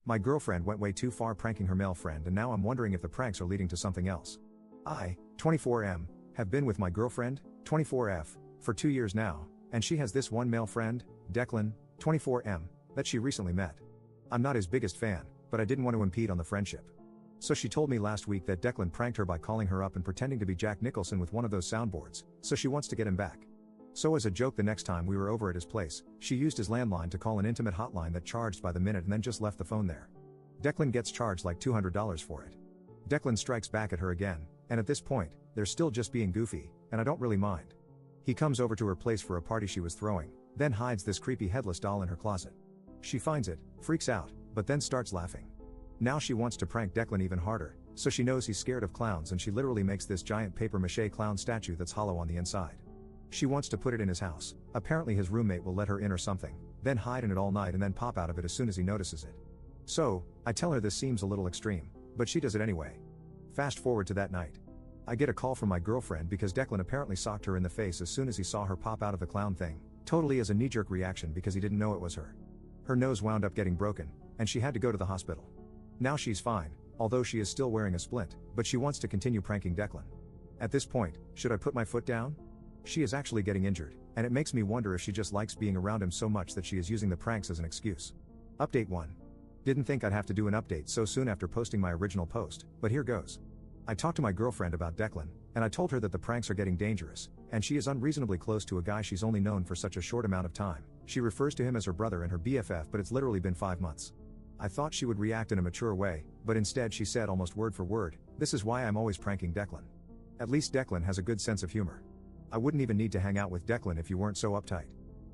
My girlfriend went way too far pranking her male friend, and now I'm wondering if the pranks are leading to something else. I, 24M, have been with my girlfriend, 24F, for 2 years now, and she has this one male friend, Declan, 24M, that she recently met. I'm not his biggest fan, but I didn't want to impede on the friendship. So she told me last week that Declan pranked her by calling her up and pretending to be Jack Nicholson with one of those soundboards, so she wants to get him back. So as a joke, the next time we were over at his place, she used his landline to call an intimate hotline that charged by the minute and then just left the phone there. Declan gets charged like $200 for it. Declan strikes back at her again, and at this point, they're still just being goofy, and I don't really mind. He comes over to her place for a party she was throwing, then hides this creepy headless doll in her closet. She finds it, freaks out, but then starts laughing. Now she wants to prank Declan even harder, so she knows he's scared of clowns and she literally makes this giant papier-mâché clown statue that's hollow on the inside. She wants to put it in his house. Apparently his roommate will let her in or something, then hide in it all night and then pop out of it as soon as he notices it. So, I tell her this seems a little extreme, but she does it anyway. Fast forward to that night. I get a call from my girlfriend because Declan apparently socked her in the face as soon as he saw her pop out of the clown thing, totally as a knee-jerk reaction because he didn't know it was her. Her nose wound up getting broken, and she had to go to the hospital. Now she's fine, although she is still wearing a splint, but she wants to continue pranking Declan. At this point, should I put my foot down? She is actually getting injured, and it makes me wonder if she just likes being around him so much that she is using the pranks as an excuse. Update 1. Didn't think I'd have to do an update so soon after posting my original post, but here goes. I talked to my girlfriend about Declan, and I told her that the pranks are getting dangerous, and she is unreasonably close to a guy she's only known for such a short amount of time. She refers to him as her brother and her BFF, but it's literally been 5 months. I thought she would react in a mature way, but instead she said almost word for word, "This is why I'm always pranking Declan." At least Declan has a good sense of humor. I wouldn't even need to hang out with Declan if you weren't so uptight.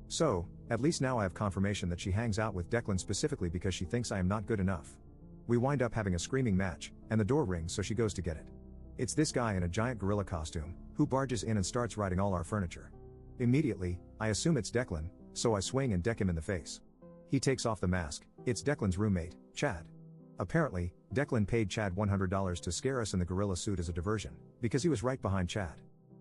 So, at least now I have confirmation that she hangs out with Declan specifically because she thinks I am not good enough. We wind up having a screaming match, and the door rings so she goes to get it. It's this guy in a giant gorilla costume, who barges in and starts riding all our furniture. Immediately, I assume it's Declan, so I swing and deck him in the face. He takes off the mask. It's Declan's roommate, Chad. Apparently, Declan paid Chad $100 to scare us in the gorilla suit as a diversion, because he was right behind Chad.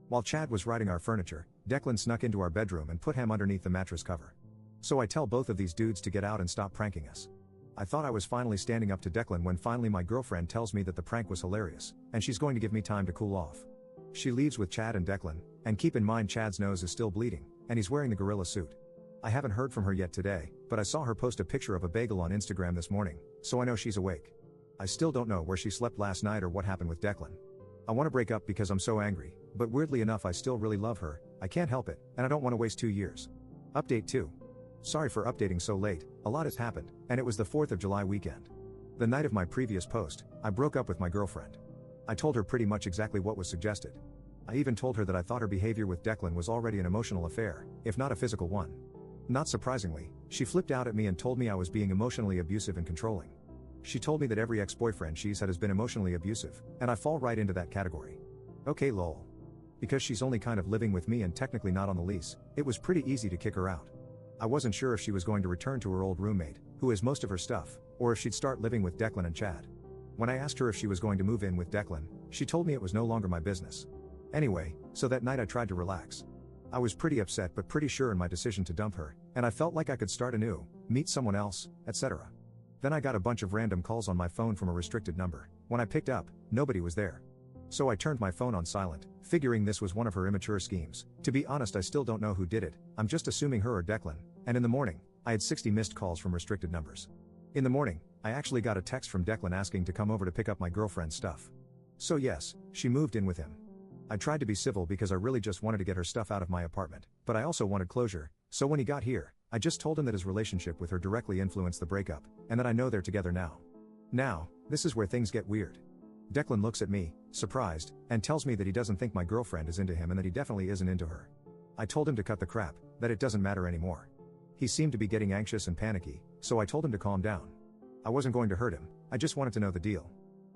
While Chad was riding our furniture, Declan snuck into our bedroom and put him underneath the mattress cover. So I tell both of these dudes to get out and stop pranking us. I thought I was finally standing up to Declan when finally my girlfriend tells me that the prank was hilarious, and she's going to give me time to cool off. She leaves with Chad and Declan, and keep in mind Chad's nose is still bleeding, and he's wearing the gorilla suit. I haven't heard from her yet today, but I saw her post a picture of a bagel on Instagram this morning, so I know she's awake. I still don't know where she slept last night or what happened with Declan. I want to break up because I'm so angry, but weirdly enough I still really love her. I can't help it, and I don't want to waste 2 years. Update 2. Sorry for updating so late, a lot has happened, and it was the 4th of July weekend. The night of my previous post, I broke up with my girlfriend. I told her pretty much exactly what was suggested. I even told her that I thought her behavior with Declan was already an emotional affair, if not a physical one. Not surprisingly, she flipped out at me and told me I was being emotionally abusive and controlling. She told me that every ex-boyfriend she's had has been emotionally abusive, and I fall right into that category. Okay lol. Because she's only kind of living with me and technically not on the lease, it was pretty easy to kick her out. I wasn't sure if she was going to return to her old roommate, who has most of her stuff, or if she'd start living with Declan and Chad. When I asked her if she was going to move in with Declan, she told me it was no longer my business. Anyway, so that night I tried to relax. I was pretty upset but pretty sure in my decision to dump her, and I felt like I could start anew, meet someone else, etc. Then I got a bunch of random calls on my phone from a restricted number. When I picked up, nobody was there. So I turned my phone on silent, figuring this was one of her immature schemes. To be honest, I still don't know who did it. I'm just assuming her or Declan. And in the morning, I had 60 missed calls from restricted numbers. In the morning, I actually got a text from Declan asking to come over to pick up my girlfriend's stuff. So yes, she moved in with him. I tried to be civil because I really just wanted to get her stuff out of my apartment, but I also wanted closure, so when he got here, I just told him that his relationship with her directly influenced the breakup, and that I know they're together now. Now, this is where things get weird. Declan looks at me, surprised, and tells me that he doesn't think my girlfriend is into him and that he definitely isn't into her. I told him to cut the crap, that it doesn't matter anymore. He seemed to be getting anxious and panicky, so I told him to calm down. I wasn't going to hurt him, I just wanted to know the deal.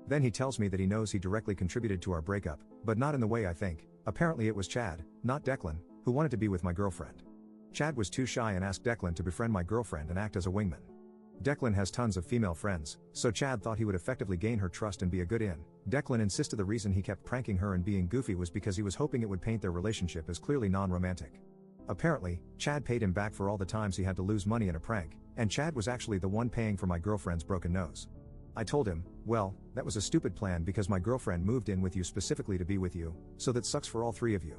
Then he tells me that he knows he directly contributed to our breakup, but not in the way I think. Apparently it was Chad, not Declan, who wanted to be with my girlfriend. Chad was too shy and asked Declan to befriend my girlfriend and act as a wingman. Declan has tons of female friends, so Chad thought he would effectively gain her trust and be a good in. Declan insisted the reason he kept pranking her and being goofy was because he was hoping it would paint their relationship as clearly non-romantic. Apparently, Chad paid him back for all the times he had to lose money in a prank, and Chad was actually the one paying for my girlfriend's broken nose. I told him, well, that was a stupid plan because my girlfriend moved in with you specifically to be with you, so that sucks for all three of you.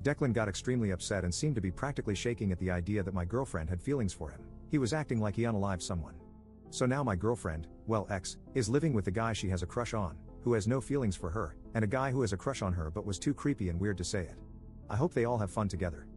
Declan got extremely upset and seemed to be practically shaking at the idea that my girlfriend had feelings for him. He was acting like he unalived someone. So now my girlfriend, well ex, is living with the guy she has a crush on, who has no feelings for her, and a guy who has a crush on her but was too creepy and weird to say it. I hope they all have fun together.